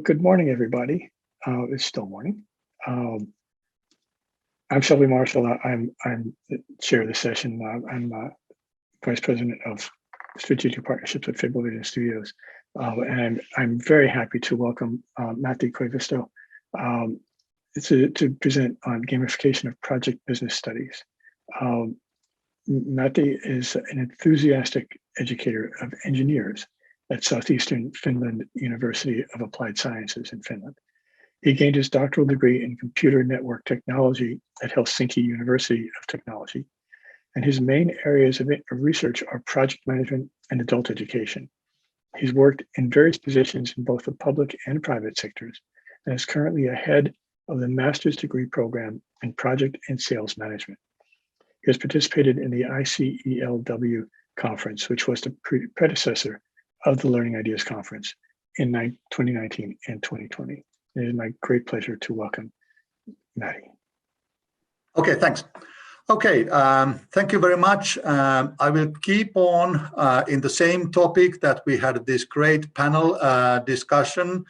Good morning, everybody. It's still morning. I'm Shelby Marshall. I'm the chair of the session. I'm vice president of strategic partnerships at Fable Vision Studios, and I'm very happy to welcome Matti Koivisto to present on gamification of project business studies. Matti is an enthusiastic educator of engineers at Southeastern Finland University of Applied Sciences in Finland. He gained his doctoral degree in computer network technology at Helsinki University of Technology, and his main areas of research are project management and adult education. He's worked in various positions in both the public and private sectors, and is currently a head of the master's degree program in project and sales management. He has participated in the ICELW conference, which was the predecessor of the Learning Ideas Conference in 2019 and 2020. It is my great pleasure to welcome Matti. Okay, thanks. Okay, thank you very much. I will keep on in the same topic that we had this great panel discussion,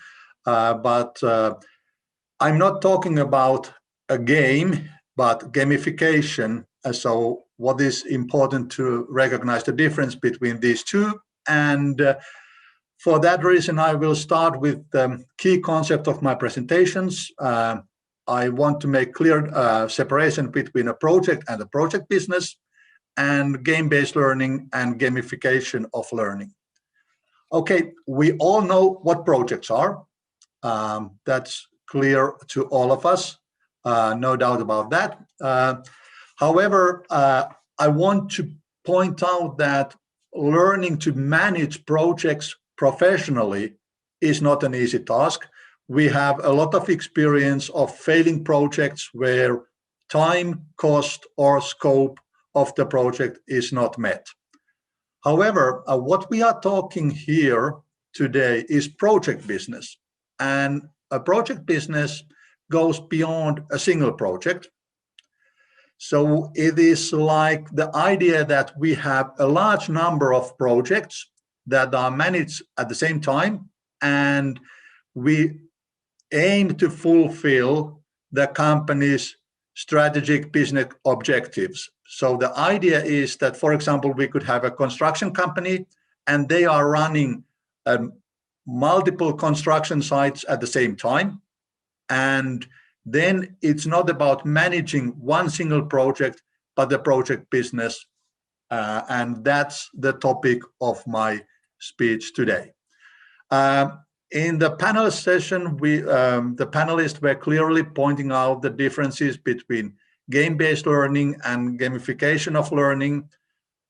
but I'm not talking about a game, but gamification. So what is important to recognize the difference between these two. And for that reason, I will start with the key concept of my presentations. I want to make clear separation between a project and a project business, and game-based learning and gamification of learning. Okay, we all know what projects are. That's clear to all of us, no doubt about that. However, I want to point out that learning to manage projects professionally is not an easy task. We have a lot of experience of failing projects where time, cost, or scope of the project is not met. However, what we are talking here today is project business, and a project business goes beyond a single project. So it is like the idea that we have a large number of projects that are managed at the same time, and we aim to fulfill the company's strategic business objectives. So the idea is that, for example, we could have a construction company and they are running multiple construction sites at the same time. And then it's not about managing one single project, but the project business. And that's the topic of my speech today. In the panel session, the panelists were clearly pointing out the differences between game-based learning and gamification of learning.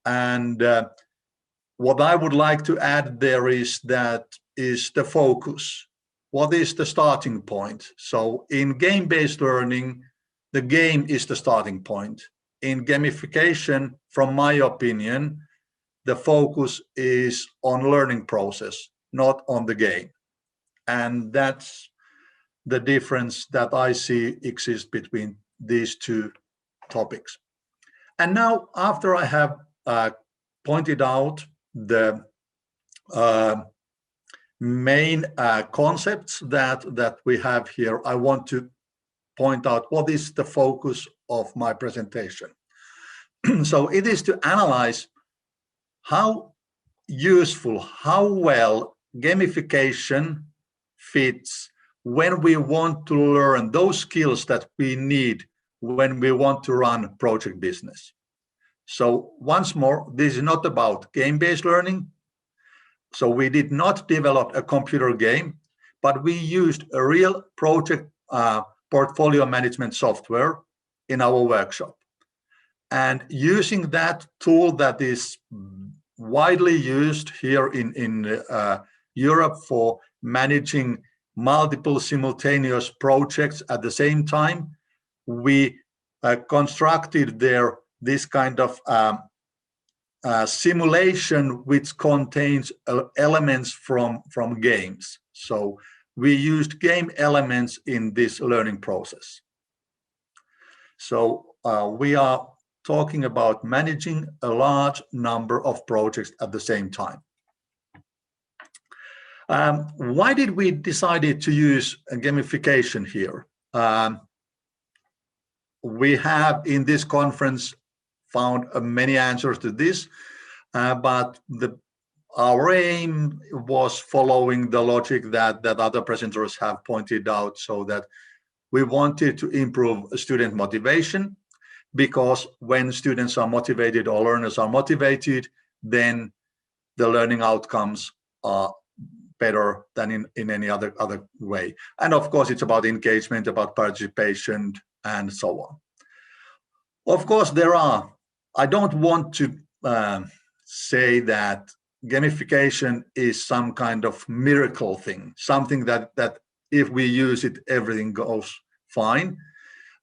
And what I would like to add there is the focus. What is the starting point? So in game-based learning, the game is the starting point. In gamification, from my opinion, the focus is on learning process, not on the game. And that's the difference that I see exists between these two topics. And now, after I have pointed out the main concepts that we have here, I want to point out what is the focus of my presentation. So it is to analyze how useful, how well gamification fits when we want to learn those skills that we need when we want to run project business. So once more, this is not about game-based learning. So we did not develop a computer game, but we used a real project portfolio management software in our workshop. And using that tool that is widely used here in Europe for managing multiple simultaneous projects at the same time, we constructed this kind of simulation which contains elements from games. So we used game elements in this learning process. So we are talking about managing a large number of projects at the same time. Why did we decide to use gamification here? We have in this conference found many answers to this, but our aim was following the logic that other presenters have pointed out, so that we wanted to improve student motivation, because when students are motivated or learners are motivated, then the learning outcomes are better than in any other way. And of course, it's about engagement, about participation, and so on. Of course, I don't want to say that gamification is some kind of miracle thing, something that if we use it, everything goes fine.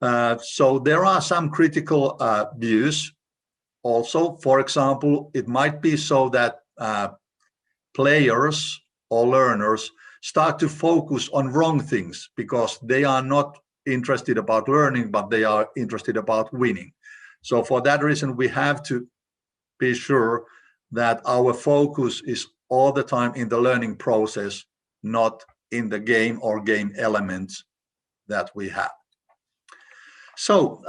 So there are some critical views also. For example, it might be so that players or learners start to focus on wrong things because they are not interested about learning, but they are interested about winning. So for that reason, we have to be sure that our focus is all the time in the learning process, not in the game or game elements that we have. So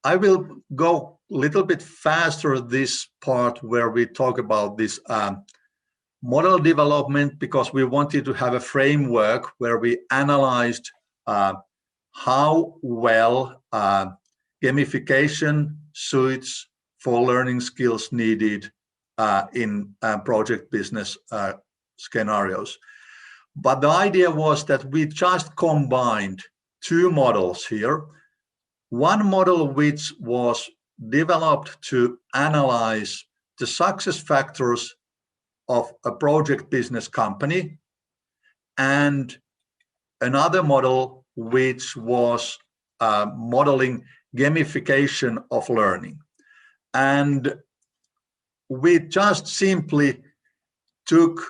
I will go a little bit faster this part where we talk about this model development, because we wanted to have a framework where we analyzed how well gamification suits for learning skills needed in project business scenarios. But the idea was that we just combined two models here. One model which was developed to analyze the success factors of a project business company, and another model which was modeling gamification of learning. And we just simply took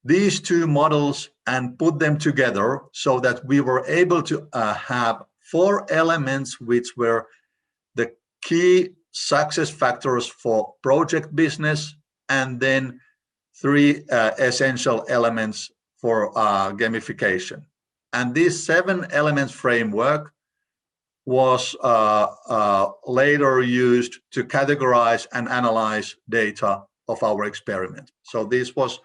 these two models and put them together so that we were able to have 4 elements which were the key success factors for project business, and then 3 essential elements for gamification. And this 7 elements framework was later used to categorize and analyze data of our experiment. So this was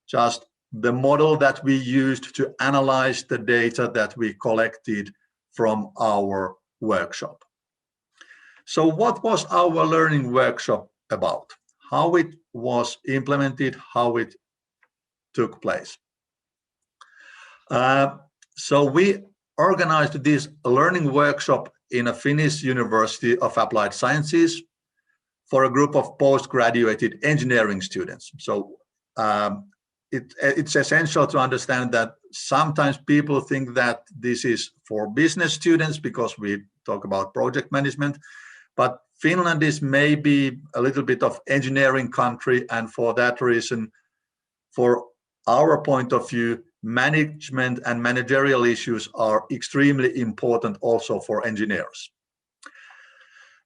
just the model that we used to analyze the data that we collected from our workshop. So what was our learning workshop about? How it was implemented, how it took place. So we organized this learning workshop in a Finnish University of Applied Sciences for a group of postgraduate engineering students. So it's essential to understand that sometimes people think that this is for business students because we talk about project management, but Finland is maybe a little bit of engineering country, and for that reason, for our point of view, management and managerial issues are extremely important also for engineers.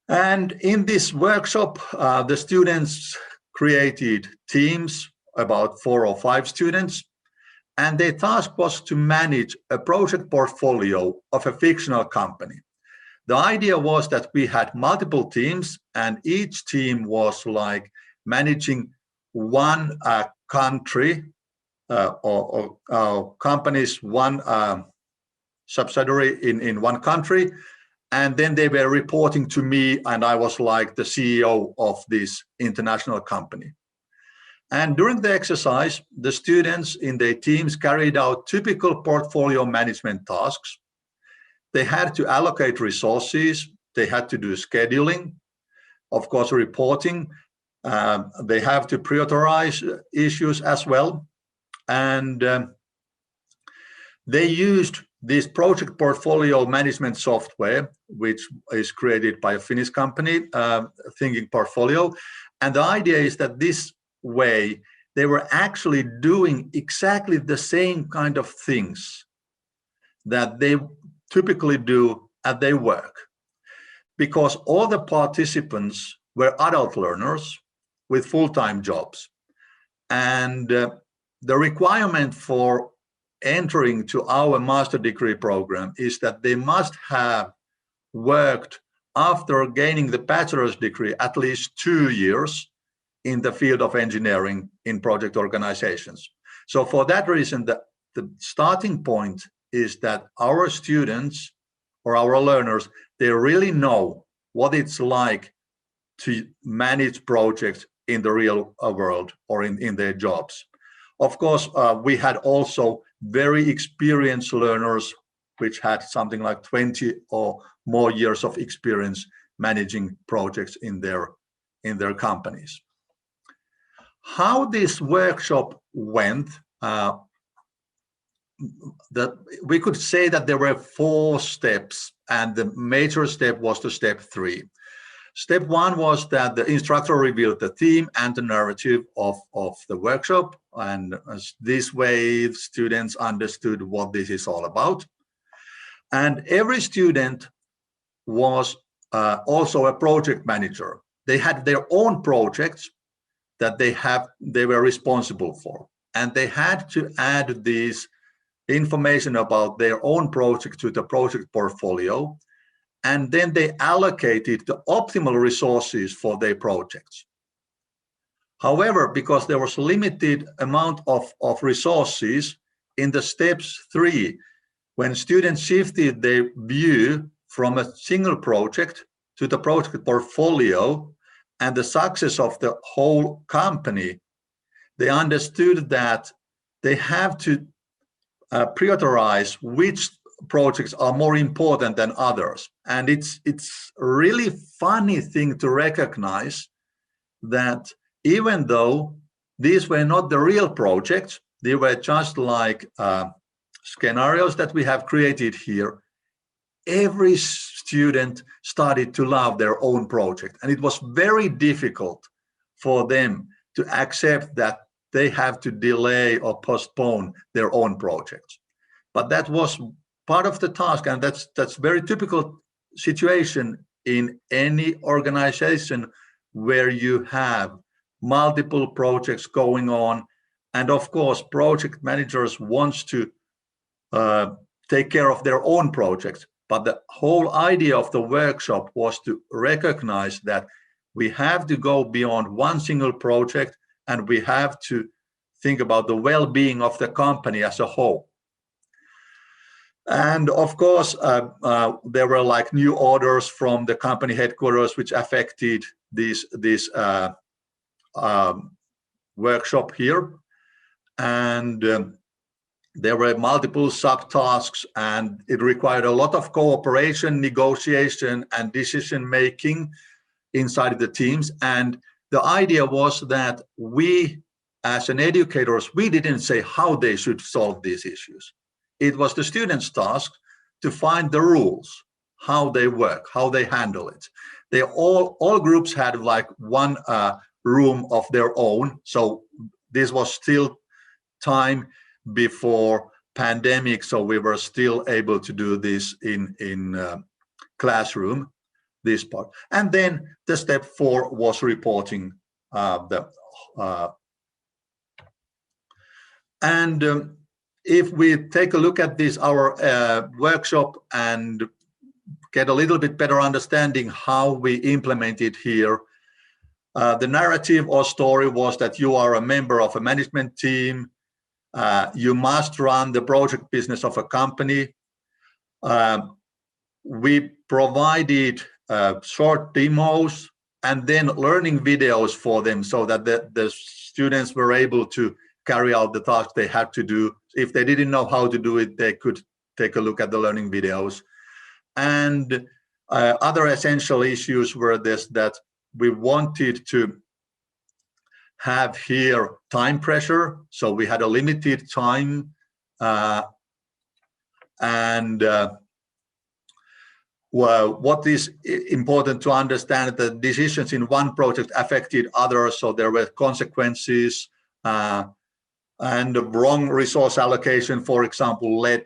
And in this workshop, the students created teams, about 4 or 5 students, and their task was to manage a project portfolio of a fictional company. The idea was that we had multiple teams, and each team was like managing one country or companies, one subsidiary in one country, and then they were reporting to me, and I was like the CEO of this international company. And during the exercise, the students in their teams carried out typical portfolio management tasks. They had to allocate resources, they had to do scheduling, of course, reporting. They have to prioritize issues as well. And they used this project portfolio management software, which is created by a Finnish company, Thinking Portfolio. And the idea is that this way, they were actually doing exactly the same kind of things that they typically do at their work, because all the participants were adult learners with full-time jobs. And the requirement for entering to our master degree program is that they must have worked after gaining the bachelor's degree at least 2 years in the field of engineering in project organizations. So for that reason, the starting point is that our students or our learners, they really know what it's like to manage projects in the real world or in their jobs. Of course, we had also very experienced learners which had something like 20 or more years of experience managing projects in their companies. How this workshop went, we could say that there were 4 steps, and the major step was the step 3. Step 1 was that the instructor revealed the theme and the narrative of the workshop, and this way students understood what this is all about. And every student was also a project manager. They had their own projects that they were responsible for, and they had to add this information about their own project to the project portfolio, and then they allocated the optimal resources for their projects. However, because there was a limited amount of resources in the steps 3, when students shifted their view from a single project to the project portfolio and the success of the whole company, they understood that they have to prioritize which projects are more important than others. And it's a really funny thing to recognize that even though these were not the real projects, they were just like scenarios that we have created here, every student started to love their own project. And it was very difficult for them to accept that they have to delay or postpone their own projects. But that was part of the task, and that's very typical situation in any organization where you have multiple projects going on. And of course, project managers want to take care of their own projects. But the whole idea of the workshop was to recognize that we have to go beyond one single project, and we have to think about the well-being of the company as a whole. And of course, there were like new orders from the company headquarters, which affected this workshop here. And there were multiple subtasks, and it required a lot of cooperation, negotiation, and decision-making inside the teams. And the idea was that we, as an educators, we didn't say how they should solve these issues. It was the students' task to find the rules, how they work, how they handle it. They all groups had like one room of their own. So this was still time before pandemic, so we were still able to do this in classroom, this part. And then the step 4 was reporting if we take a look at this, our workshop, and get a little bit better understanding how we implement it here, the narrative or story was that you are a member of a management team. You must run the project business of a company. We provided short demos and then learning videos for them so that the students were able to carry out the task they had to do. If they didn't know how to do it, they could take a look at the learning videos. And other essential issues were that we wanted to have here time pressure, so we had a limited time, well, what is important to understand, the decisions in one project affected others, so there were consequences, and the wrong resource allocation, for example, led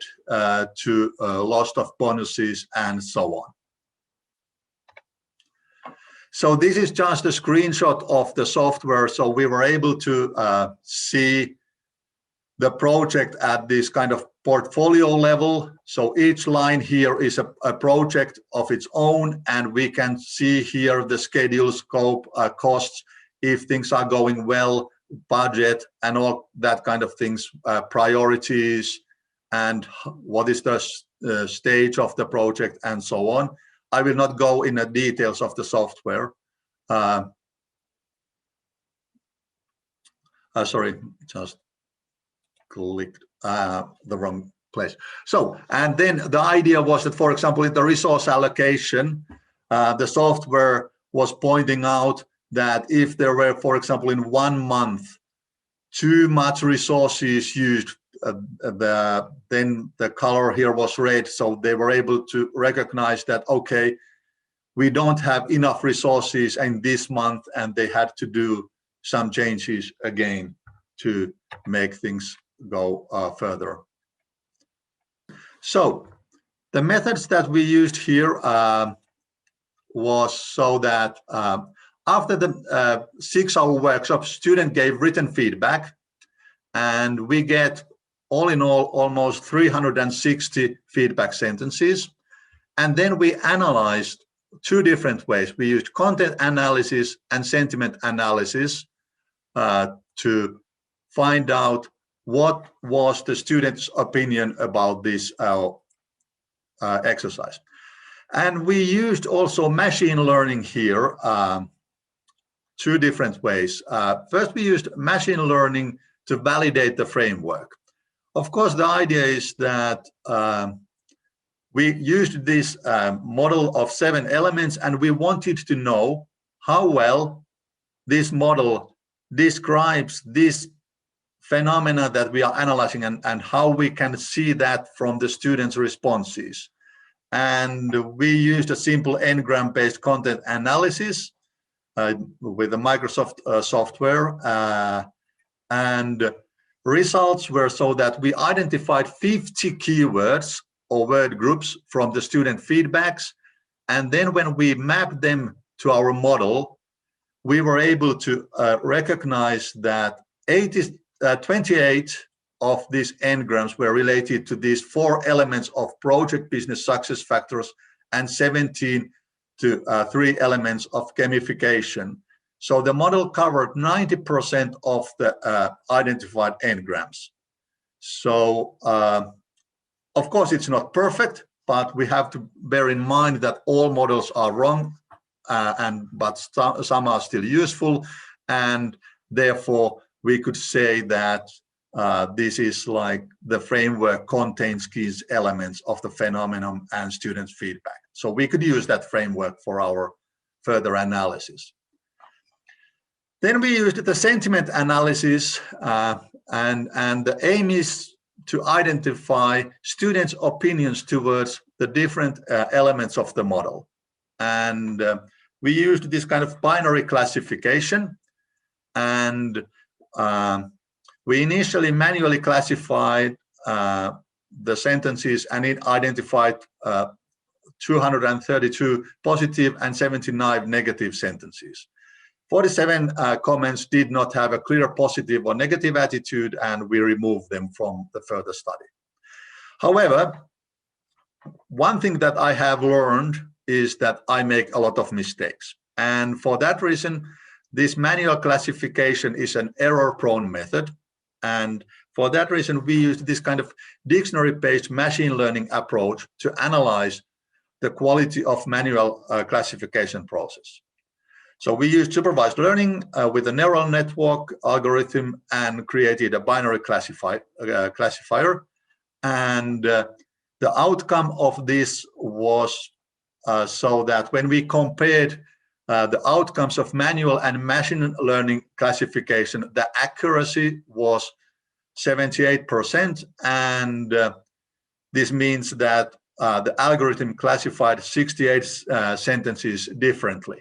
to loss of bonuses and so on. So this is just a screenshot of the software. So we were able to see the project at this kind of portfolio level. So each line here is a project of its own, and we can see here the schedule, scope, costs, if things are going well, budget, and all that kind of things, priorities, and what is the stage of the project, and so on. I will not go in the details of the software. Sorry, just clicked the wrong place. So, and then the idea was that, for example, in the resource allocation, the software was pointing out that if there were, for example, in 1 month, too much resources used, then the color here was red. So they were able to recognize that, okay, we don't have enough resources in this month, and they had to do some changes again to make things go further. So the methods that we used here was so that after the 6-hour workshop, student gave written feedback, and we get all in all almost 360 feedback sentences. And then we analyzed 2 different ways. We used content analysis and sentiment analysis to find out what was the student's opinion about this exercise. And we used also machine learning here, 2 different ways. First, we used machine learning to validate the framework. Of course, the idea is that we used this model of 7 elements, and we wanted to know how well this model describes this phenomena that we are analyzing, and how we can see that from the students' responses. And we used a simple n-gram-based content analysis with the Microsoft software, and results were so that we identified 50 keywords or word groups from the student feedbacks, and then when we mapped them to our model, we were able to recognize that 28 of these n-grams were related to these 4 elements of project business success factors, and 17 to 3 elements of gamification. So the model covered 90% of the identified n-grams. So of course it's not perfect, but we have to bear in mind that all models are wrong, but some are still useful, and therefore we could say that this is like the framework contains key elements of the phenomenon and students' feedback. So we could use that framework for our further analysis. Then we used the sentiment analysis, and the aim is to identify students' opinions towards the different elements of the model. And we used this kind of binary classification, and we initially manually classified the sentences, and it identified 232 positive and 79 negative sentences. 47 comments did not have a clear positive or negative attitude, and we removed them from the further study. However, one thing that I have learned is that I make a lot of mistakes. And for that reason, this manual classification is an error-prone method. And for that reason, we used this kind of dictionary-based machine learning approach to analyze the quality of manual classification process. So we used supervised learning with a neural network algorithm and created a binary classifier. And the outcome of this was so that when we compared the outcomes of manual and machine learning classification, the accuracy was 78%, and this means that the algorithm classified 68 sentences differently.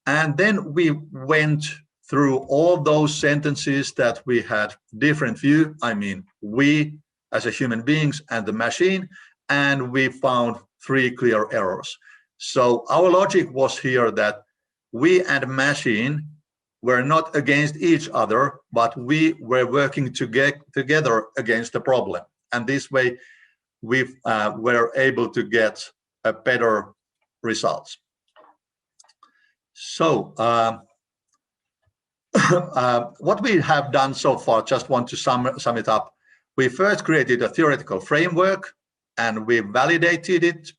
And then we went through all those sentences that we had different view, I mean, we as a human beings and the machine, and we found 3 clear errors. So our logic was here that we and machine were not against each other, but we were working together against the problem. And this way, we were able to get a better results. So what we have done so far, just want to sum it up. We first created a theoretical framework and we validated it.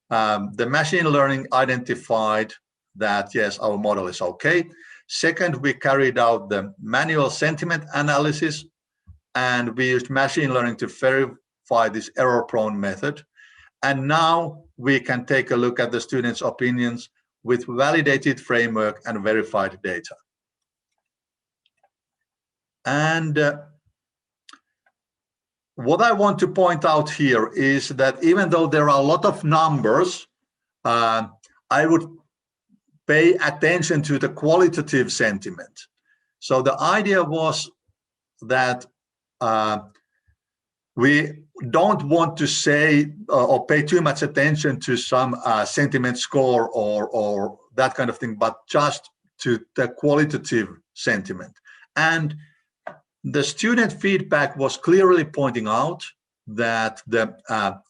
The machine learning identified that, yes, our model is okay. Second, we carried out the manual sentiment analysis and we used machine learning to verify this error-prone method. And now we can take a look at the students' opinions with validated framework and verified data. And what I want to point out here is that even though there are a lot of numbers, I would pay attention to the qualitative sentiment. So the idea was that we don't want to say or pay too much attention to some sentiment score or that kind of thing, but just to the qualitative sentiment. And the student feedback was clearly pointing out that the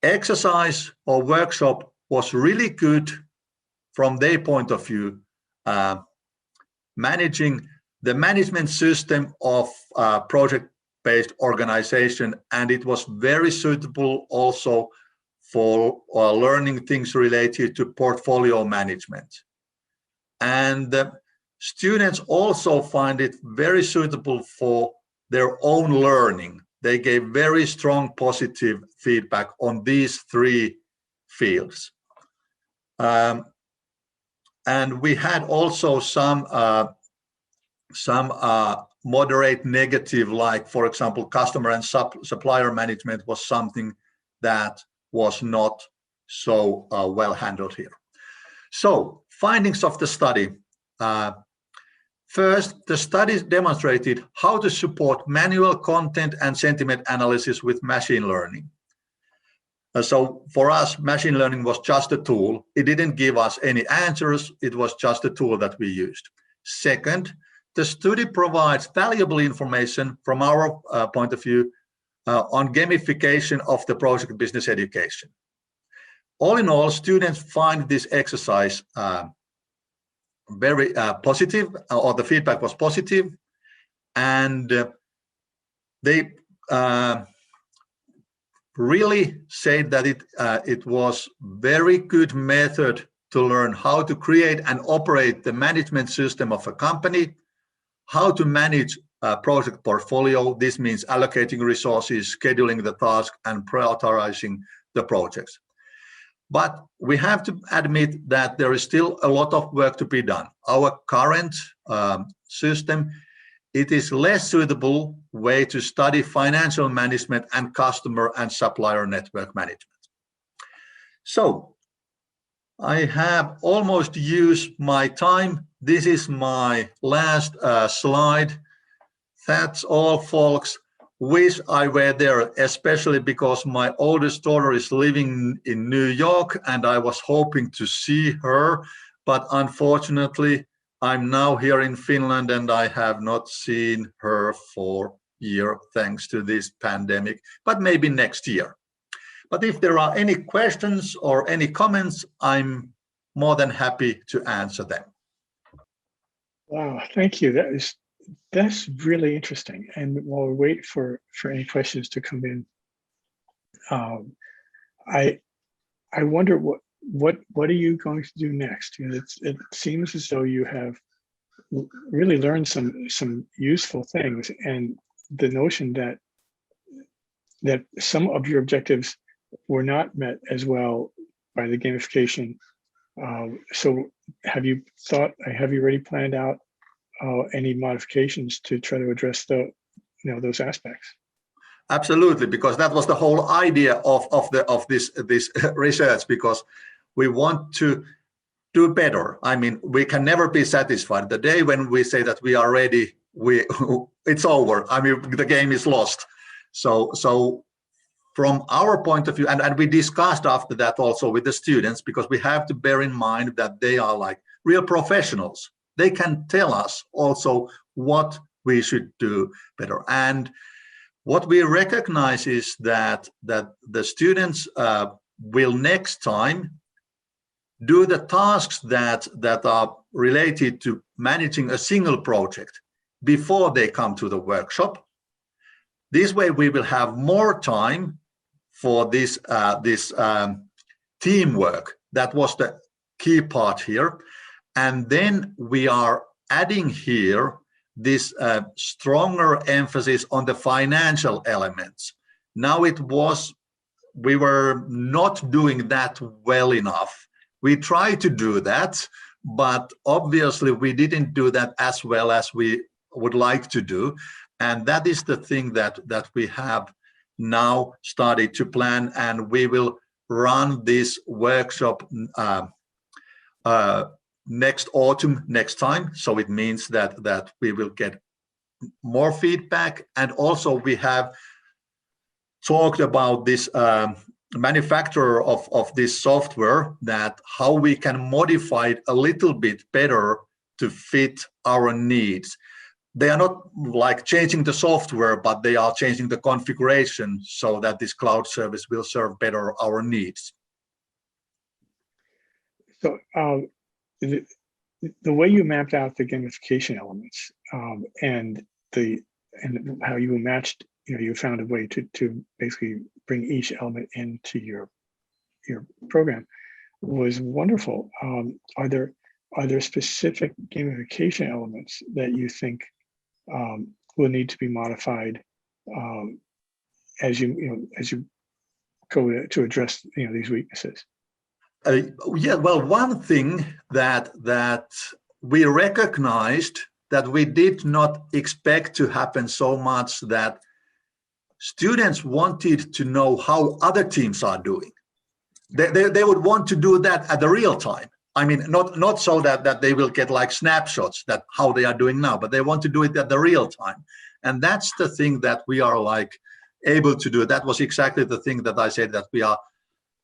exercise or workshop was really good from their point of view, managing the management system of project-based organization, and it was very suitable also for learning things related to portfolio management. And the students also find it very suitable for their own learning. They gave very strong positive feedback on these three fields. And we had also some moderate negative, like, for example, customer and supplier management was something that was not so well handled here. So, findings of the study. First, the study demonstrated how to support manual content and sentiment analysis with machine learning. So for us, machine learning was just a tool. It didn't give us any answers. It was just a tool that we used. Second, the study provides valuable information from our point of view on gamification of the project business education. All in all, students find this exercise very positive, or the feedback was positive, and they really said that it was very good method to learn how to create and operate the management system of a company, how to manage a project portfolio. This means allocating resources, scheduling the task, and prioritizing the projects. But we have to admit that there is still a lot of work to be done. Our current system, it is less suitable way to study financial management and customer and supplier network management. So I have almost used my time. This is my last slide. That's all, folks. Wish I were there, especially because my oldest daughter is living in New York and I was hoping to see her, but unfortunately I'm now here in Finland and I have not seen her for a year thanks to this pandemic, but maybe next year. But if there are any questions or any comments, I'm more than happy to answer them. Wow, thank you. That's really interesting. And while we wait for any questions to come in, I wonder what are you going to do next? You know, it seems as though you have really learned some useful things, and the notion that some of your objectives were not met as well by the gamification. So have you already planned out any modifications to try to address those aspects? Absolutely, because that was the whole idea of this research, because we want to do better. I mean, we can never be satisfied. The day when we say that we are ready, it's over. I mean, the game is lost. So from our point of view, and we discussed after that also with the students, because we have to bear in mind that they are like real professionals. They can tell us also what we should do better. And what we recognize is that the students will next time do the tasks that are related to managing a single project before they come to the workshop. This way we will have more time for this teamwork. That was the key part here. And then we are adding here this stronger emphasis on the financial elements. Now we were not doing that well enough. We tried to do that, but obviously we didn't do that as well as we would like to do. And that is the thing that we have now started to plan, and we will run this workshop next autumn, next time. So it means that we will get more feedback. And also we have talked about this manufacturer of this software, that how we can modify it a little bit better to fit our needs. They are not like changing the software, but they are changing the configuration so that this cloud service will serve better our needs. So the way you mapped out the gamification elements and how you matched, you found a way to basically bring each element into your program was wonderful. Are there specific gamification elements that you think will need to be modified as you go to address these weaknesses? Yeah, well, one thing that we recognized that we did not expect to happen so much, that students wanted to know how other teams are doing. They would want to do that at the real time. I mean, not so that they will get like snapshots that how they are doing now, but they want to do it at the real time. And that's the thing that we are like able to do. That was exactly the thing that I said, that we are,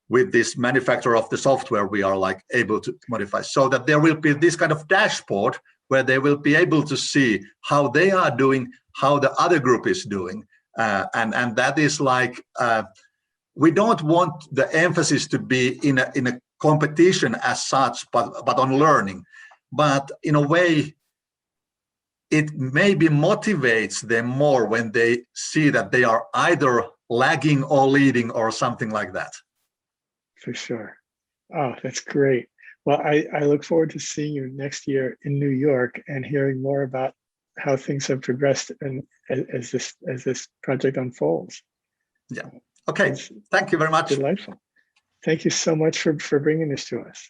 with this manufacturer of the software, we are like able to modify, so that there will be this kind of dashboard where they will be able to see how they are doing, how the other group is doing. And that is like, we don't want the emphasis to be in a competition as such, but on learning. But in a way, it maybe motivates them more when they see that they are either lagging or leading or something like that. For sure. Oh, that's great. Well, I look forward to seeing you next year in New York and hearing more about how things have progressed and as this project unfolds. Yeah. Okay. Thank you very much. Delightful. Thank you so much for bringing this to us.